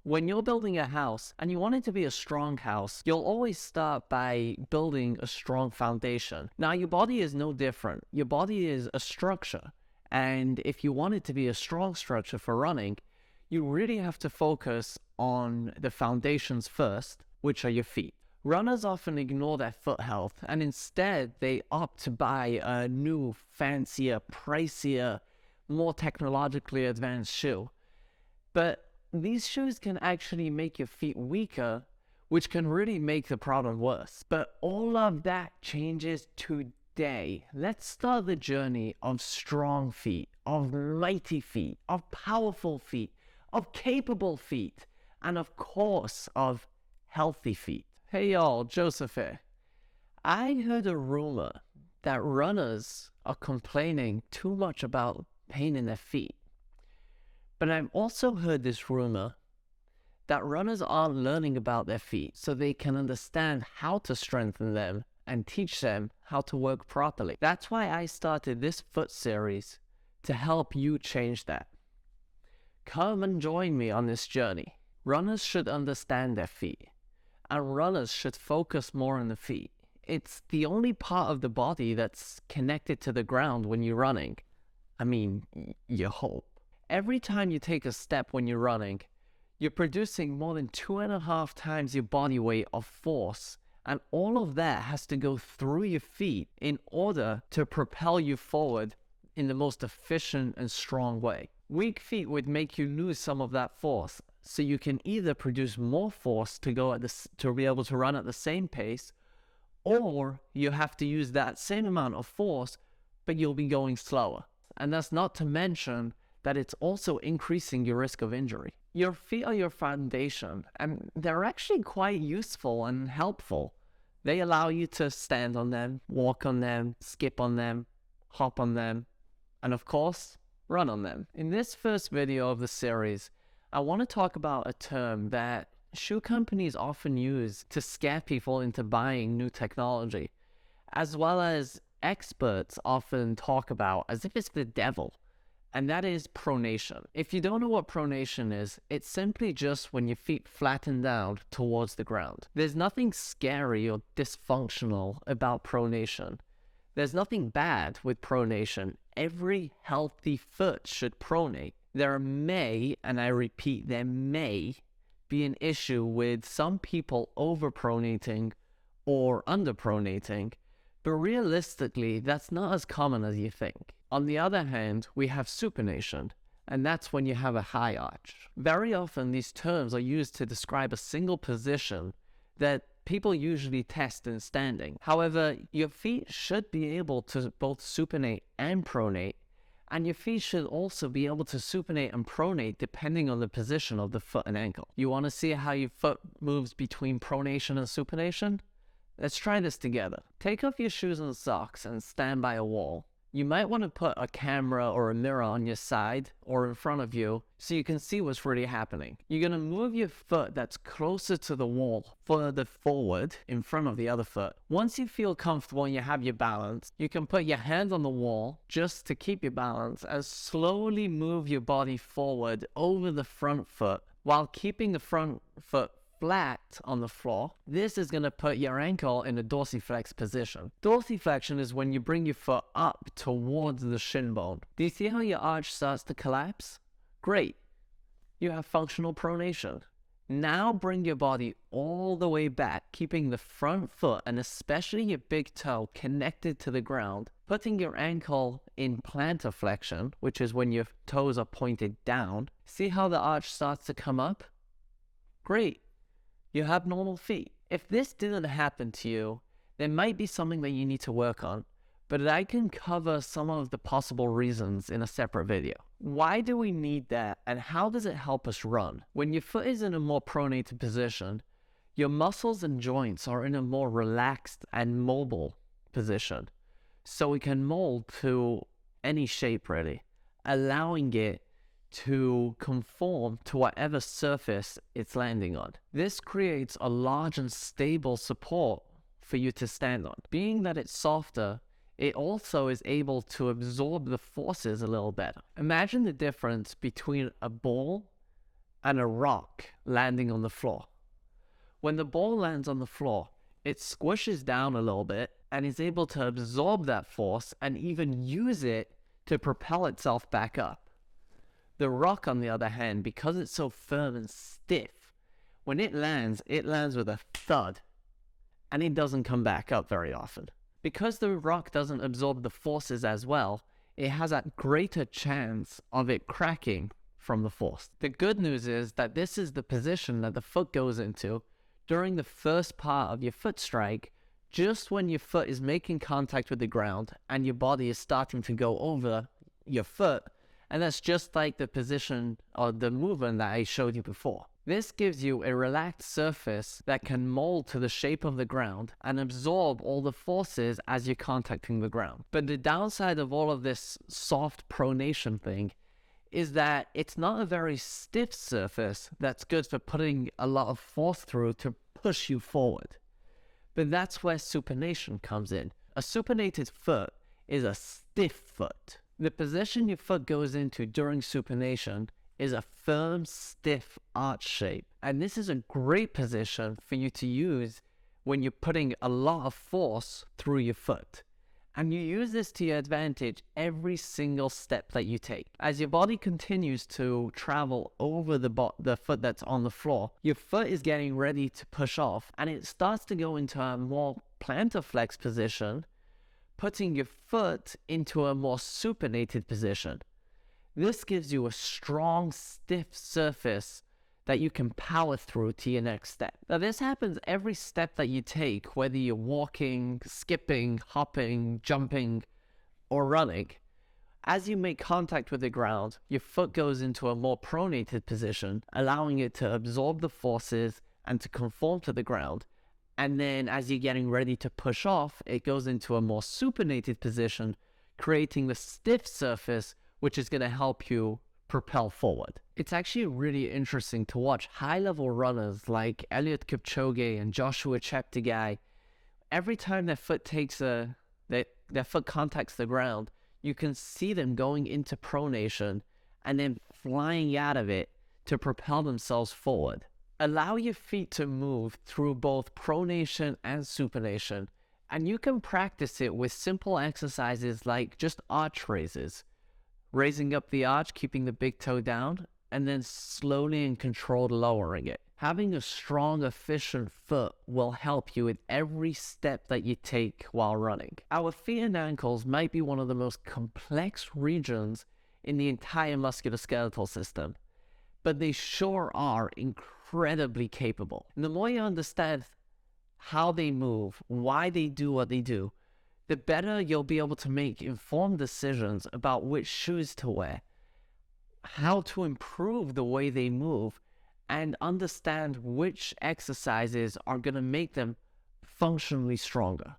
When you're building a house and you want it to be a strong house, you'll always start by building a strong foundation. Now, your body is no different. Your body is a structure. And if you want it to be a strong structure for running, you really have to focus on the foundations first, which are your feet. Runners often ignore their foot health and instead they opt to buy a new, fancier, pricier, more technologically advanced shoe. But these shoes can actually make your feet weaker, which can really make the problem worse. But all of that changes today. Let's start the journey of strong feet, of mighty feet, of powerful feet, of capable feet, and of course, of healthy feet. Hey y'all, Joseph here. I heard a rumor that runners are complaining too much about pain in their feet. But I've also heard this rumor that runners aren't learning about their feet so they can understand how to strengthen them and teach them how to work properly. That's why I started this foot series to help you change that. Come and join me on this journey. Runners should understand their feet, and runners should focus more on the feet. It's the only part of the body that's connected to the ground when you're running. I mean, you hope. Every time you take a step when you're running, you're producing more than 2.5 times your body weight of force, and all of that has to go through your feet in order to propel you forward in the most efficient and strong way. Weak feet would make you lose some of that force, so you can either produce more force to be able to run at the same pace, or you have to use that same amount of force, but you'll be going slower. And that's not to mention that it's also increasing your risk of injury. Your feet are your foundation, and they're actually quite useful and helpful. They allow you to stand on them, walk on them, skip on them, hop on them, and of course, run on them. In this first video of the series, I want to talk about a term that shoe companies often use to scare people into buying new technology, as well as experts often talk about as if it's the devil. And that is pronation. If you don't know what pronation is, it's simply just when your feet flatten down towards the ground. There's nothing scary or dysfunctional about pronation. There's nothing bad with pronation. Every healthy foot should pronate. There may, and I repeat, there may be an issue with some people overpronating or underpronating, but realistically, that's not as common as you think. On the other hand, we have supination, and that's when you have a high arch. Very often, these terms are used to describe a single position that people usually test in standing. However, your feet should be able to both supinate and pronate, and your feet should also be able to supinate and pronate depending on the position of the foot and ankle. You want to see how your foot moves between pronation and supination? Let's try this together. Take off your shoes and socks and stand by a wall. You might want to put a camera or a mirror on your side or in front of you so you can see what's really happening. You're going to move your foot that's closer to the wall further forward in front of the other foot. Once you feel comfortable and you have your balance, you can put your hand on the wall just to keep your balance and slowly move your body forward over the front foot while keeping the front foot flat on the floor. This is going to put your ankle in a dorsiflex position. Dorsiflexion is when you bring your foot up towards the shin bone. Do you see how your arch starts to collapse? Great. You have functional pronation. Now bring your body all the way back, keeping the front foot and especially your big toe connected to the ground, putting your ankle in plantar flexion, which is when your toes are pointed down. See how the arch starts to come up? Great. You have normal feet. If this didn't happen to you, there might be something that you need to work on, but I can cover some of the possible reasons in a separate video. Why do we need that, and how does it help us run? When your foot is in a more pronated position, your muscles and joints are in a more relaxed and mobile position, so we can mold to any shape really, allowing it to conform to whatever surface it's landing on. This creates a large and stable support for you to stand on. Being that it's softer, it also is able to absorb the forces a little better. Imagine the difference between a ball and a rock landing on the floor. When the ball lands on the floor, it squishes down a little bit and is able to absorb that force and even use it to propel itself back up. The rock, on the other hand, because it's so firm and stiff, when it lands with a thud, and it doesn't come back up very often. Because the rock doesn't absorb the forces as well, it has a greater chance of it cracking from the force. The good news is that this is the position that the foot goes into during the first part of your foot strike, just when your foot is making contact with the ground and your body is starting to go over your foot, and that's just like the position or the movement that I showed you before. This gives you a relaxed surface that can mold to the shape of the ground and absorb all the forces as you're contacting the ground. But the downside of all of this soft pronation thing is that it's not a very stiff surface that's good for putting a lot of force through to push you forward. But that's where supination comes in. A supinated foot is a stiff foot. The position your foot goes into during supination is a firm, stiff arch shape. And this is a great position for you to use when you're putting a lot of force through your foot. And you use this to your advantage every single step that you take. As your body continues to travel over the foot that's on the floor, your foot is getting ready to push off, and it starts to go into a more plantar flex position, putting your foot into a more supinated position. This gives you a strong, stiff surface that you can power through to your next step. Now, this happens every step that you take, whether you're walking, skipping, hopping, jumping, or running. As you make contact with the ground, your foot goes into a more pronated position, allowing it to absorb the forces and to conform to the ground. And then as you're getting ready to push off, it goes into a more supinated position, creating the stiff surface, which is going to help you propel forward. It's actually really interesting to watch high-level runners like Eliud Kipchoge and Joshua Cheptegei. Every time their foot contacts the ground, you can see them going into pronation and then flying out of it to propel themselves forward. Allow your feet to move through both pronation and supination, and you can practice it with simple exercises like just arch raises. Raising up the arch, keeping the big toe down, and then slowly and controlled lowering it. Having a strong, efficient foot will help you with every step that you take while running. Our feet and ankles might be one of the most complex regions in the entire musculoskeletal system, but they sure are incredibly capable. And the more you understand how they move, why they do what they do, the better you'll be able to make informed decisions about which shoes to wear, how to improve the way they move, and understand which exercises are going to make them functionally stronger.